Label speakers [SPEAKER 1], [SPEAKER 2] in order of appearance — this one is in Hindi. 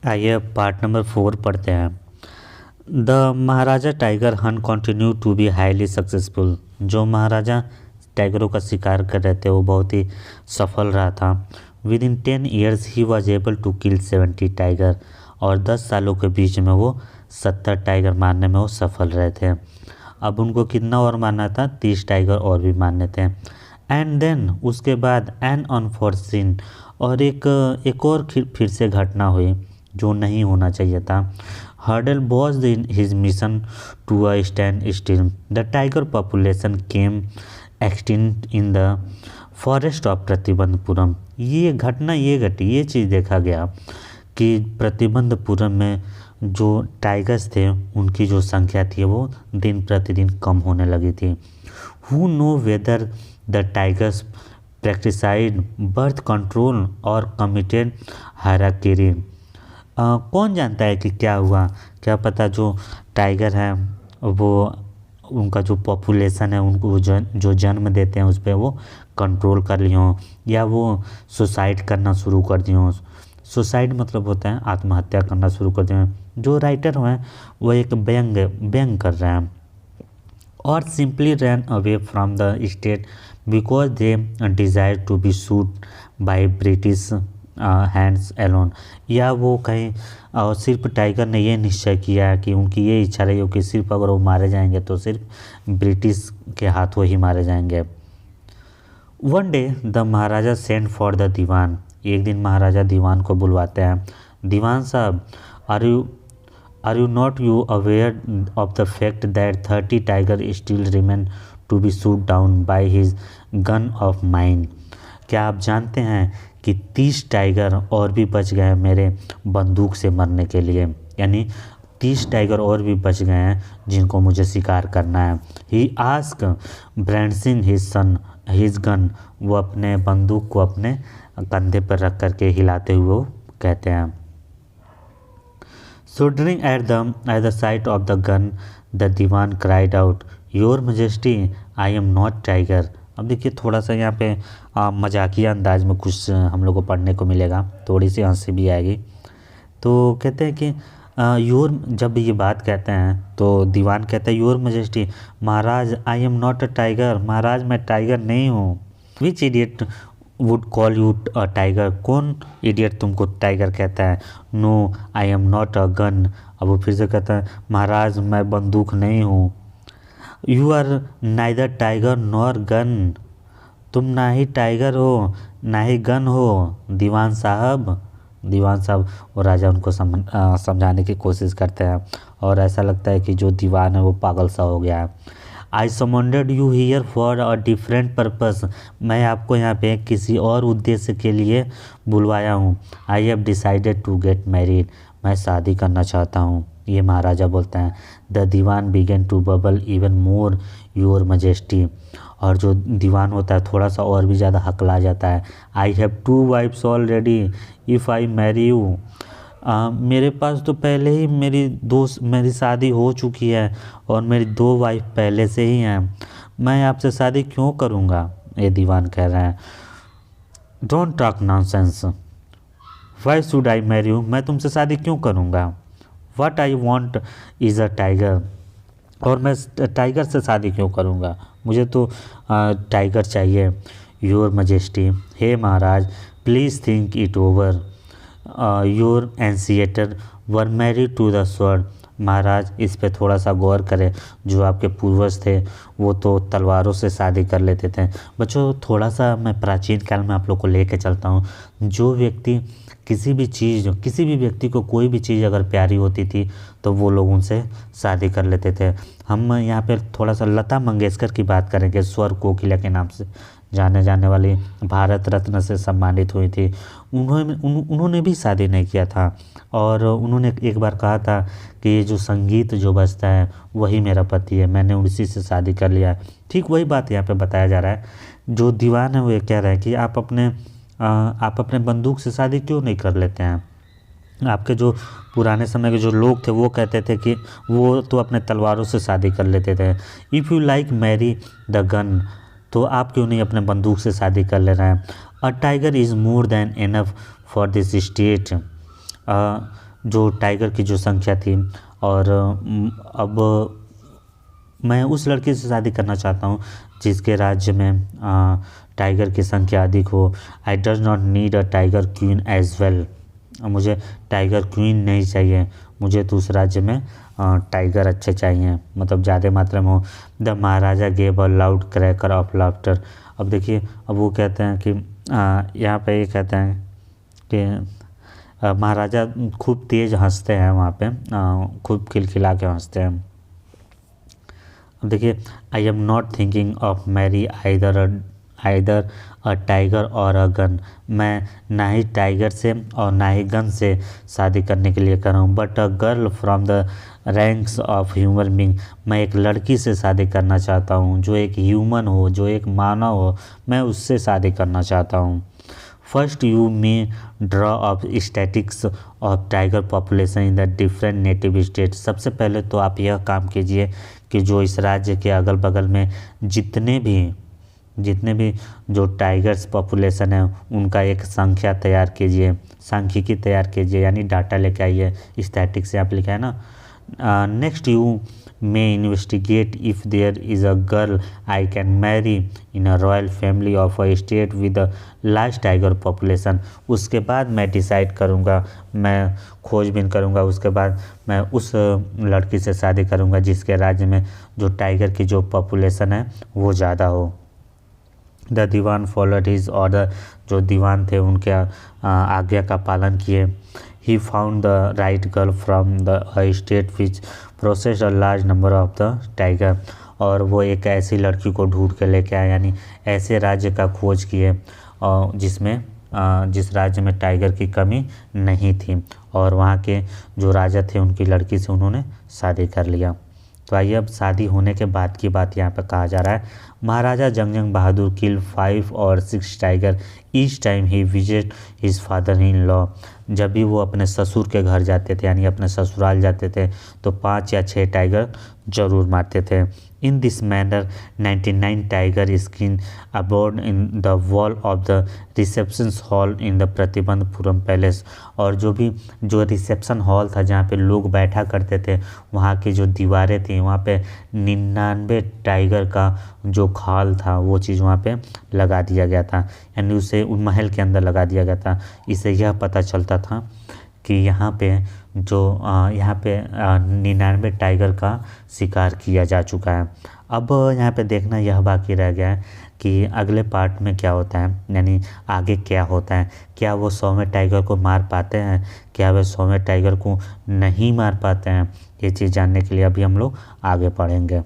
[SPEAKER 1] आइए अब पार्ट नंबर 4 पढ़ते हैं। The maharaja tiger hunt continue to be highly successful. जो महाराजा टाइगरों का शिकार कर रहे थे वो बहुत ही सफल रहा था। Within 10 years he was able to kill 70 tiger. और 10 सालों के बीच में वो 70 टाइगर मारने में वो सफल रहे थे। अब उनको कितना और मारना था? 30 टाइगर और भी मारने थे। एंड देन उसके बाद एन अनफॉर्सिन और एक और फिर से घटना हुई जो नहीं होना चाहिए था। Hurdle was in his mission to a standstill. The tiger population came extinct in the forest of Pratibandapuram. ये चीज़ देखा गया कि प्रतिबंधपुरम में जो टाइगर्स थे उनकी जो संख्या थी वो दिन प्रतिदिन कम होने लगी थी। Who knows whether the tigers practised birth control और कमिटेड हायरार्की। कौन जानता है कि क्या हुआ? क्या पता जो टाइगर है वो उनका जो पॉपुलेशन है उनको जो जन्म देते हैं उस पर वो कंट्रोल कर लिए हों, या वो सुसाइड करना शुरू कर दिए हों। सुसाइड मतलब होता है आत्महत्या करना शुरू कर दिए हों। जो राइटर हैं वो एक व्यंग कर रहे हैं। और simply ran away from the state because they desire to be shoot by British hands alone. या वो कहीं सिर्फ टाइगर ने ये निश्चय किया है कि उनकी ये इच्छा रही हो कि सिर्फ अगर वो मारे जाएंगे तो सिर्फ ब्रिटिश के हाथों ही मारे जाएंगे। One day the maharaja send for the dewan. एक दिन महाराजा दीवान को बुलवाते हैं। दीवान साहब, are you not you aware of the fact that 30 tiger still remain to be shoot down by his gun of mine. क्या आप जानते हैं कि 30 टाइगर और भी बच गए हैं मेरे बंदूक से मरने के लिए? यानी 30 टाइगर और भी बच गए हैं जिनको मुझे शिकार करना है। He ask branding his gun. वो अपने बंदूक को अपने कंधे पर रख करके हिलाते हुए वो कहते हैं। Shuddering at the sight of the gun, the Diwan cried out, Your Majesty, I am not tiger। अब देखिए थोड़ा सा यहाँ पे मजाकिया अंदाज में कुछ हम लोग को पढ़ने को मिलेगा, थोड़ी सी हंसी भी आएगी। तो कहते हैं कि जब ये बात कहते हैं तो दीवान कहता है your majesty, maharaj I am not a tiger. Maharaj मैं टाइगर नहीं हूँ। Which idiot would call you a tiger. कौन इडियट तुमको टाइगर कहता है? No I am not a gun. अब वो फिर से कहता है महाराज मैं बंदूक नहीं हूँ। You are neither tiger nor gun. तुम ना ही टाइगर हो ना ही गन हो दीवान साहब। दीवान साहब और राजा उनको समझाने की कोशिश करते हैं और ऐसा लगता है कि जो दीवान है वो पागल सा हो गया है। I summoned you here for a different purpose. मैं आपको यहाँ पे किसी और उद्देश्य के लिए बुलवाया हूँ। I have decided to get married. मैं शादी करना चाहता हूँ, ये महाराजा बोलते हैं। The dewan began to bubble even more your majesty. और जो दीवान होता है थोड़ा सा और भी ज़्यादा हकला जाता है। I have 2 wives already if I marry you. मेरे पास तो पहले ही मेरी शादी हो चुकी है और मेरी 2 वाइफ पहले से ही हैं। मैं आपसे शादी क्यों करूँगा? ये दीवान कह रहे हैं। Don't talk nonsense. Why should I marry you. मैं तुमसे शादी क्यों करूँगा? What I want is a tiger. और मैं टाइगर से शादी क्यों करूँगा? मुझे तो टाइगर चाहिए। योर मजेस्टी, हे maharaj, please think it over. Your ancestors were married to the sword. Maharaj इस पे थोड़ा सा गौर करें। जो आपके पूर्वज थे वो तो तलवारों से शादी कर लेते थे। बच्चों थोड़ा सा मैं प्राचीन काल में आप लोग को लेके चलता हूँ। जो व्यक्ति किसी भी व्यक्ति को कोई भी चीज़ अगर प्यारी होती थी तो वो लोग उनसे शादी कर लेते थे। हम यहाँ पे थोड़ा सा लता मंगेशकर की बात करेंगे, स्वर कोकिला के नाम से जाने जाने वाली, भारत रत्न से सम्मानित हुई थी। उन्होंने भी शादी नहीं किया था और उन्होंने एक बार कहा था कि ये जो संगीत जो बजता है वही मेरा पति है, मैंने उसी से शादी कर लिया है। ठीक वही बात यहाँ पे बताया जा रहा है। जो दीवान है वो ये कह रहा है कि आप अपने बंदूक से शादी क्यों नहीं कर लेते हैं? आपके जो पुराने समय के जो लोग थे वो कहते थे कि वो तो अपने तलवारों से शादी कर लेते थे। If you like marry the gun, तो आप क्यों नहीं अपने बंदूक से शादी कर ले रहे हैं? A tiger is more than enough for this state. जो टाइगर की जो संख्या थी, और अब मैं उस लड़की से शादी करना चाहता हूँ जिसके राज्य में टाइगर की संख्या अधिक हो। I does not need a tiger queen as well. मुझे टाइगर क्वीन नहीं चाहिए, मुझे तो उस राज्य में टाइगर अच्छे चाहिए, मतलब ज़्यादा मात्रा में हो। The Maharaja gave a loud cracker of laughter. अब देखिए, अब वो कहते हैं कि यहाँ पे ये कहते हैं कि महाराजा खूब तेज़ हंसते हैं वहाँ पे, खूब खिलखिला के हंसते हैं। अब देखिए, I am not thinking of marry either a tiger और अ गन। मैं ना ही टाइगर से और ना ही गन से शादी करने के लिए कर रहा हूँ, but a girl from the ranks of human being. मैं एक लड़की से शादी करना चाहता हूँ जो एक ह्यूमन हो, जो एक मानव हो, मैं उससे शादी करना चाहता हूँ। First you may draw of statics of tiger population in the different native state. सबसे पहले तो आप यह काम कीजिए कि जो इस राज्य के अगल बगल में जितने भी जो टाइगर्स पॉपुलेशन है उनका एक संख्या तैयार कीजिए, सांख्यिकी तैयार कीजिए, यानी डाटा लेके आइए। स्टैटिक्स से आप लिखा है ना। Next you may investigate if there is a girl I can marry in a royal family of a state with a large tiger population. उसके बाद मैं डिसाइड करूँगा, मैं खोजबीन करूँगा, उसके बाद मैं उस लड़की से शादी करूँगा जिसके राज्य में जो टाइगर की जो पॉपुलेशन है वो ज़्यादा हो। The dewan followed his order. जो दीवान थे उनके आज्ञा का पालन किए। He found the right girl from the state which process a large number of the tiger. और वो एक ऐसी लड़की को ढूंढ के लेके आए, यानी ऐसे राज्य का खोज किए और जिस राज्य में टाइगर की कमी नहीं थी, और वहाँ के जो राजा थे उनकी लड़की से उन्होंने शादी कर लिया। तो आइए अब शादी होने के बाद की बात यहाँ पे कहा जा रहा है। महाराजा जंगजंग बहादुर किल 5 और 6 tiger each time he visit his father in law. जब भी वो अपने ससुर के घर जाते थे, यानी अपने ससुराल जाते थे, तो 5 या 6 टाइगर जरूर मारते थे। In this manner 99 tiger skin aboard in the wall of the reception hall in the Pratibandapuram palace. और जो रिसेप्शन हॉल था जहाँ पे लोग बैठा करते थे, वहाँ की जो दीवारें थी वहाँ पे 99 टाइगर का जो खाल था वो चीज़ वहाँ पे लगा दिया गया था, यानी उसे उन महल के अंदर लगा दिया गया था। इससे यह पता चलता था कि यहाँ पे 99 टाइगर का शिकार किया जा चुका है। अब यहाँ पे देखना यह बाकी रह गया है कि अगले पार्ट में क्या होता है, यानी आगे क्या होता है। क्या वो 100वें टाइगर को मार पाते हैं, क्या वे 100वें टाइगर को नहीं मार पाते हैं? ये चीज़ जानने के लिए अभी हम लोग आगे पढ़ेंगे।